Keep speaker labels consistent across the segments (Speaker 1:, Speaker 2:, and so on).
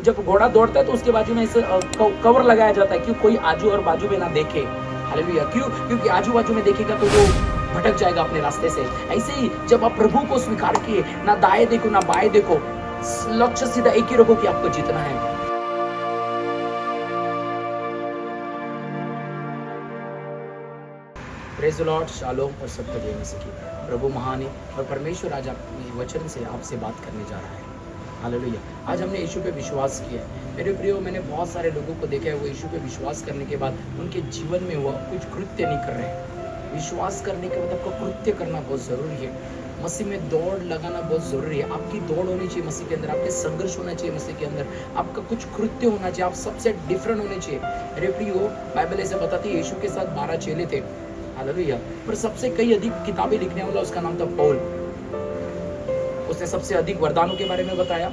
Speaker 1: जब घोड़ा दौड़ता है तो उसके बाजू में ऐसे कवर लगाया जाता है, क्यों कोई आजू और बाजू में ना देखे। हालेलुया। क्यों? क्योंकि आजू बाजू में देखेगा तो वो भटक जाएगा अपने रास्ते से। ऐसे ही जब आप प्रभु को स्वीकार किए, ना दाएं देखो ना बाएं देखो, लक्ष्य सीधा एक ही रखो कि आपको जीतना है। प्रेज़ द लॉर्ड, शालोम और सबको जय मसीह की। प्रभु महान है और परमेश्वर आज अपने वचन से आपसे बात करने जा रहा है। हालेलुया। आज हमने यीशु पे विश्वास किया है। मेरे प्रियो, मैंने बहुत सारे लोगों को देखा है, वो यीशु पे विश्वास करने के बाद उनके जीवन में वो कुछ कृत्य नहीं कर रहे हैं। विश्वास करने के बाद आपको कृत्य करना बहुत ज़रूरी है। मसीह में दौड़ लगाना बहुत ज़रूरी है। आपकी दौड़ होनी चाहिए मसीह के अंदर, आपके संघर्ष होना चाहिए मसीह के अंदर, आपका कुछ कृत्य होना चाहिए, आप सबसे डिफरेंट होने चाहिए। मेरे प्रियो, बाइबल ऐसे बताती है यीशु के साथ 12 चेले थे। हालेलुया। पर सबसे कई अधिक किताबें लिखने वाला उसका नाम था पौल। उसने सबसे अधिक वरदानों के बारे में बताया,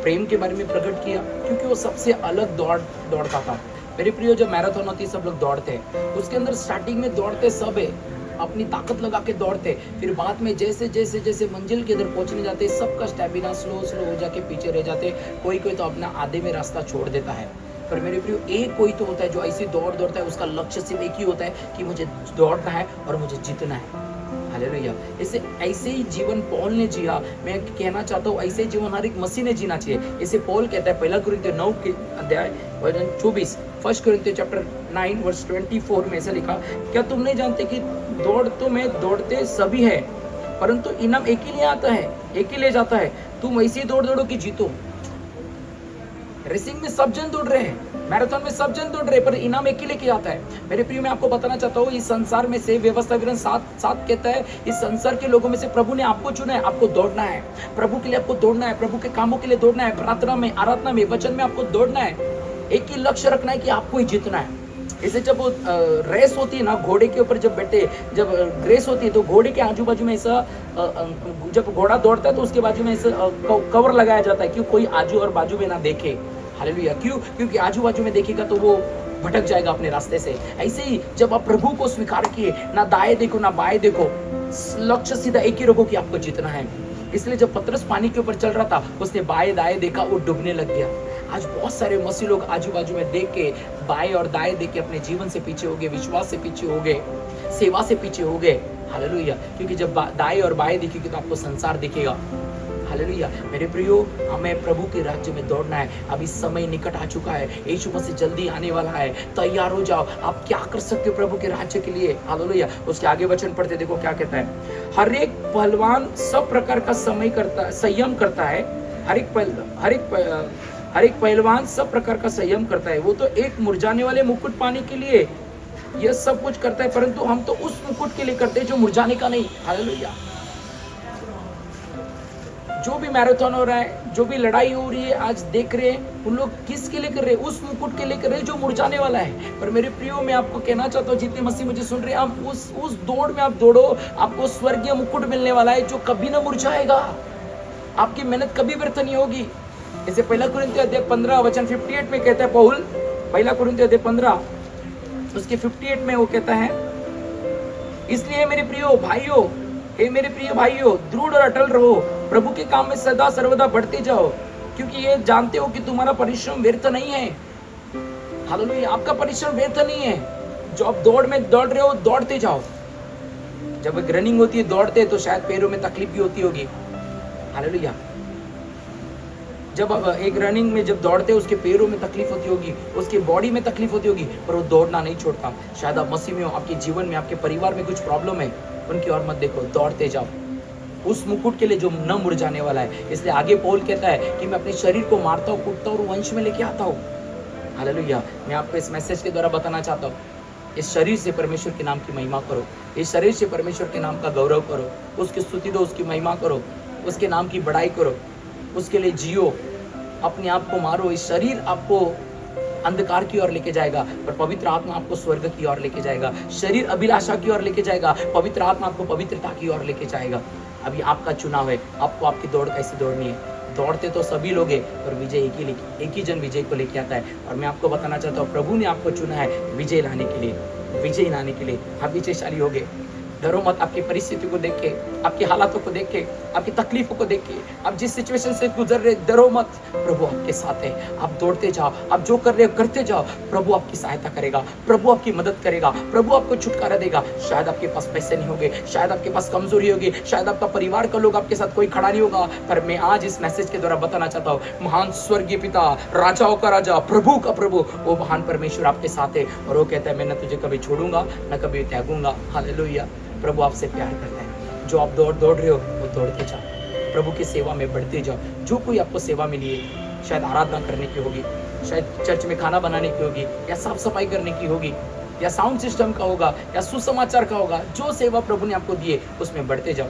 Speaker 1: प्रेम के बारे में प्रकट किया, क्योंकि वो सबसे अलग दौड़ता था। मेरे प्रियो, जब मैराथन होती है सब लोग दौड़ते हैं, उसके अंदर स्टार्टिंग में दौड़ते सब है, अपनी ताकत लगा के दौड़ते, फिर बाद में जैसे जैसे जैसे मंजिल के अंदर पहुंचने जाते सबका स्टेमिना स्लो हो जाके पीछे रह जाते। कोई कोई तो अपना आधे में रास्ता छोड़ देता है। पर मेरे प्रियो, एक कोई तो होता है जो ऐसी दौड़ता है, उसका लक्ष्य सिर्फ एक ही होता है कि मुझे दौड़ना है और मुझे जीतना है। हालेलुया। ऐसे ही जीवन पौल ने जिया। मैं कहना चाहता हूँ ऐसे ही जीवन हर एक मसीह ने जीना चाहिए। इसे पौल कहता है, 1 कुरिन्थियों 9 के अध्याय वचन 24, 1 कुरिन्थियों चैप्टर 9 वर्स 24 में ऐसा लिखा, क्या तुम नहीं जानते कि दौड़ तो में दौड़ते सभी है, परंतु इनाम एक ही ले आता है, एक ही ले जाता है। तुम ऐसी दौड़ो कि जीतो। रेसिंग में सब जन दौड़ रहे हैं, मैराथन में सब जन दौड़ रहे हैं, पर इनाम एक ही लेके आता है। मेरे प्रिय, मैं आपको बताना चाहता हूँ, इस संसार में से व्यवस्था 7 कहता है, इस संसार के लोगों में से प्रभु ने आपको चुना है। आपको दौड़ना है, प्रभु के लिए आपको दौड़ना है, प्रभु के कामों के लिए दौड़ना है, प्रार्थना में, आराधना में, वचन में आपको दौड़ना है। एक ही लक्ष्य रखना है कि आपको ही जीतना है। इसे जब रेस होती है ना, घोड़े के ऊपर जब बैठे, जब रेस होती है तो घोड़े के आजू बाजू में ऐसा, जब घोड़ा दौड़ता है तो उसके बाजू में ऐसा कवर लगाया जाता है, क्यों कोई आजू और बाजू में ना देखे। हालेलुया। क्यों? क्योंकि आजू बाजू में देखेगा तो वो भटक जाएगा अपने रास्ते से। ऐसे ही जब आप प्रभु को स्वीकार किए, ना दाएं देखो ना बाएं देखो, लक्ष्य सीधा एक ही रखो कि आपको जीतना है। इसलिए जब पतरस पानी के ऊपर चल रहा था, उसने बाएं दाएं देखा, वो डूबने लग गया। आज बहुत सारे मसीह लोग आजू बाजू में देख के, बाएं और दाएं देख के अपने जीवन से पीछे हो गए, विश्वास से पीछे हो गए, सेवा से पीछे हो गए। हालेलुया। क्योंकि जब दाएं और बाएं दिखेगी तो आपको संसार दिखेगा। हालेलुया। मेरे प्रियो, हमें प्रभु के राज्य में दौड़ना है। अभी समय निकट आ चुका है, यीशु मसीह जल्दी आने वाला है। तैयार हो जाओ। आप क्या कर सकते हो प्रभु के राज्य के लिए? हालेलुया। उसके आगे वचन पढ़ते देखो क्या कहता है। हर एक पहलवान सब प्रकार का संयम करता है। हर एक पहलवान सब प्रकार का संयम करता है। वो तो एक मुरझाने वाले मुकुट पाने के लिए यह सब कुछ करता है, परंतु हम तो उस मुकुट के लिए करते हैं जो मुरझाने का नहीं। हालेलुया। जो भी मैराथन हो रहा है, जो भी लड़ाई हो रही है, आज देख रहे हैं उन लोग किसके लिए कर रहे हैं? उस मुकुट के लिए कर रहे हैं जो मुरझाने वाला है। पर मेरे प्रियो, मैं आपको कहना चाहता हूँ, जितने मसीह मुझे सुन रहे हैं, आप उस दौड़ में आप दौड़ो, आपको स्वर्गीय मुकुट मिलने वाला है जो कभी ना मुरझाएगा। आपकी मेहनत कभी व्यर्थ नहीं होगी। इसे 1 कुरिन्थियों अध्याय 15 वचन 58 में कहता है पौल, 1 कुरिन्थियों अध्याय 15 उसके 58 में वो कहता है, इसलिए मेरे प्रियो भाइयों, दृढ़ और अटल रहो, प्रभु के काम में सदा सर्वदा बढ़ते जाओ, क्योंकि ये जानते हो कि तुम्हारा परिश्रम व्यर्थ नहीं है। हालेलुया। आपका परिश्रम व्यर्थ नहीं है। जो आप दौड़ में दौड़ रहे हो, दौड़ते जाओ। जब एक रनिंग होती है, दौड़ते हैं, तो शायद पैरों में तकलीफ भी होती होगी। हालेलुया। जब एक रनिंग में जब दौड़ते हैं, उसके पैरों में तकलीफ होती होगी, उसके बॉडी में तकलीफ होती होगी, पर वो दौड़ना नहीं छोड़ता। शायद आप मसीह में हो, आपके जीवन में, आपके परिवार में कुछ प्रॉब्लम है, उनकी ओर मत देखो, दौड़ते जाओ उस मुकुट के लिए जो न मुरझाने वाला है। इसलिए आगे पौल कहता है कि मैं अपने शरीर को मारता हूँ, कूटता हूँ और वंश में लेके आता हूँ। हालेलुया। मैं आपको इस मैसेज के द्वारा बताना चाहता हूँ, इस शरीर से परमेश्वर के नाम की महिमा करो, इस शरीर से परमेश्वर के नाम का गौरव करो, उसकी स्तुति दो, उसकी महिमा करो, उसके नाम की बड़ाई करो, उसके लिए जियो, अपने आप को मारो। इस शरीर आपको अंधकार की ओर लेके जाएगा, पर पवित्र आत्मा आपको स्वर्ग की ओर लेके जाएगा। शरीर अभिलाषा की ओर लेके जाएगा, पवित्र आत्मा आपको पवित्रता की ओर लेके जाएगा। अभी आपका चुनाव है, आपको आपकी दौड़ कैसे दौड़नी है। दौड़ते तो सभी लोग हैं, पर विजय एक ही जन विजय को लेके आता है। और मैं आपको बताना चाहता हूँ, प्रभु ने आपको चुना है विजय लाने के लिए, विजय लाने के लिए। आप विजयशाली हो गए। डरो मत, आपकी परिस्थिति को देख के, आपकी हालातों को देख के, आपकी तकलीफों को देख के, आप जिस सिचुएशन से गुजर रहे, डरो मत, प्रभु आपके साथ है। आप दौड़ते जाओ, आप जो कर रहे हो करते जाओ, प्रभु आपकी सहायता करेगा, प्रभु आपकी मदद करेगा, प्रभु आपको छुटकारा देगा। शायद आपके पास पैसे नहीं होंगे, शायद आपके पास कमजोरी होगी, शायद आपका परिवार का लोग आपके साथ कोई खड़ा नहीं होगा, पर मैं आज इस मैसेज के द्वारा बताना चाहता हूँ, महान स्वर्गीय पिता, राजाओं का राजा, प्रभु का प्रभु, वो महान परमेश्वर आपके साथ है और वो कहता है मैं न तुझे कभी छोड़ूंगा न कभी त्यागूंगा। हालेलुया। प्रभु आपसे प्यार करता है। जो आप दौड़ रहे हो वो दौड़ते जाओ, प्रभु की सेवा में बढ़ते जाओ। जो कोई आपको सेवा मिली है, शायद आराधना करने की होगी, शायद चर्च में खाना बनाने की होगी, या साफ सफाई करने की होगी, या साउंड सिस्टम का होगा, या सुसमाचार का होगा, जो सेवा प्रभु ने आपको दी है उसमें बढ़ते जाओ।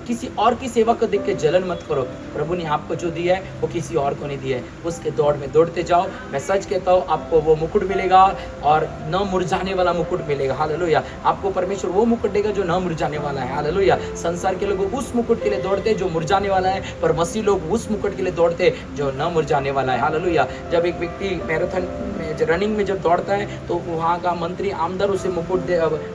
Speaker 1: किसी और की सेवा को देख के जलन मत करो। प्रभु ने आपको जो दिया है वो किसी और को नहीं दिया है, उसके दौड़ में दौड़ते जाओ। मैं सच कहता हूँ, आपको वो मुकुट मिलेगा और न मुरझाने वाला मुकुट मिलेगा। हालेलुया। आपको परमेश्वर वो मुकुट देगा जो न मुरझाने वाला है। हालेलुया। संसार के लोग उस मुकुट के लिए दौड़ते जो मुरझाने वाला है, पर मसीह लोग उस मुकुट के लिए दौड़ते जो न मुरझाने वाला है। हालेलुया। जब एक व्यक्ति मैराथन रनिंग में जब दौड़ता है तो वहाँ का मंत्री आमदार उसे मुकुट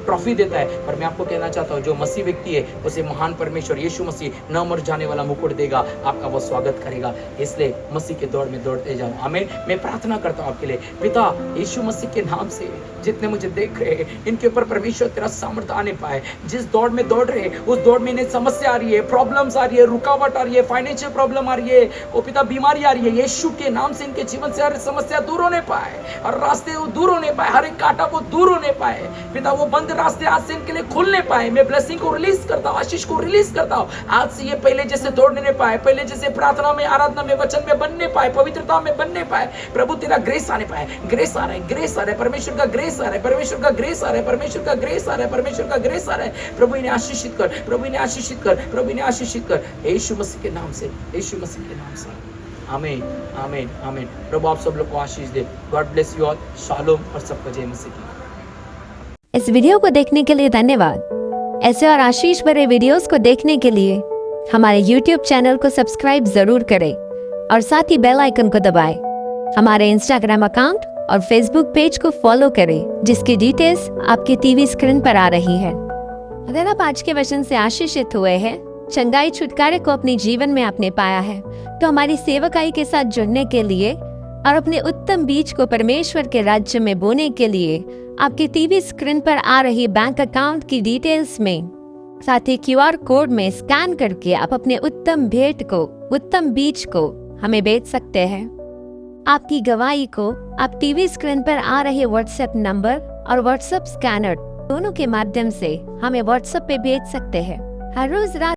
Speaker 1: ट्रॉफी देता है, पर मैं आपको कहना चाहता हूँ जो मसीह व्यक्ति है उसे महान परमेश्वर यीशु मसीह न मर जाने वाला मुकुट देगा, आपका वो स्वागत करेगा। इसलिए मसीह के दौड़ में दौड़ते जाओ। आमीन। मैं प्रार्थना करता हूँ आपके लिए, पिता यीशु मसीह के नाम से जितने मुझे देख रहे हैं इनके ऊपर परमेश्वर तेरा सामर्थ्य आने पाए। जिस दौड़ में दौड़ रहे हैं उस दौड़ में इन्हें समस्या आ रही है, प्रॉब्लम्स आ रही है, रुकावट आ रही है, फाइनेंशियल प्रॉब्लम आ रही है, ओ पिता बीमारी आ रही है, यीशु के नाम से इनके जीवन से हर समस्या दूर होने पाए, हर रास्ते वो दूर होने पाए, हर एक कांटा वो दूर होने पाए। पिता वो बंद रास्ते आज से इनके लिए खुलने पाए। मैं ब्लेसिंग को रिलीज करता हूँ, आशीष को रिलीज करता हूँ। आज से ये पहले जैसे दौड़ने पाए, पहले जैसे प्रार्थना में, आराधना में, वचन में बनने पाए, पवित्रता में बनने पाए। प्रभु तेरा ग्रेस आने पाए। ग्रेस आ रहा है, ग्रेस आ रहा है, परमेश्वर का ग्रेस आ रहा है, परमेश्वर का ग्रेस आ रहा है, परमेश्वर का ग्रेस आ रहा है, परमेश्वर का ग्रेस आ रहा है। प्रभु इन्हें आशीषित कर, प्रभु इन्हें आशीषित कर, प्रभु इन्हें आशीषित कर, यीशु मसीह के नाम से, यीशु मसीह के नाम से। आमीन, आमीन, आमीन। प्रभु आप सब लोग को आशीष दे। God bless you all. Shalom और सबको जय मसीह की।
Speaker 2: इस वीडियो को देखने के लिए धन्यवाद। ऐसे और आशीष भरे वीडियोस को देखने के लिए हमारे YouTube चैनल को सब्सक्राइब जरूर करें और साथ ही बेल आइकन को दबाएं। हमारे Instagram अकाउंट और Facebook पेज को फॉलो करें, जिसकी डिटेल्स आपके टीवी स्क्रीन पर आ रही है। अगर आप आज के वचन से आशीषित हुए हैं, चंगाई छुटकारे को अपने जीवन में आपने पाया है, तो हमारी सेवकाई के साथ जुड़ने के लिए और अपने उत्तम बीज को परमेश्वर के राज्य में बोने के लिए आपके टीवी स्क्रीन पर आ रही बैंक अकाउंट की डिटेल्स में साथ ही QR कोड में स्कैन करके आप अपने उत्तम भेंट को, उत्तम बीज को हमें बेच सकते हैं। आपकी गवाही को आप टीवी स्क्रीन पर आ रहे WhatsApp नंबर और WhatsApp स्कैनर दोनों के माध्यम से हमें WhatsApp पे भेज सकते हैं। हर रोज रात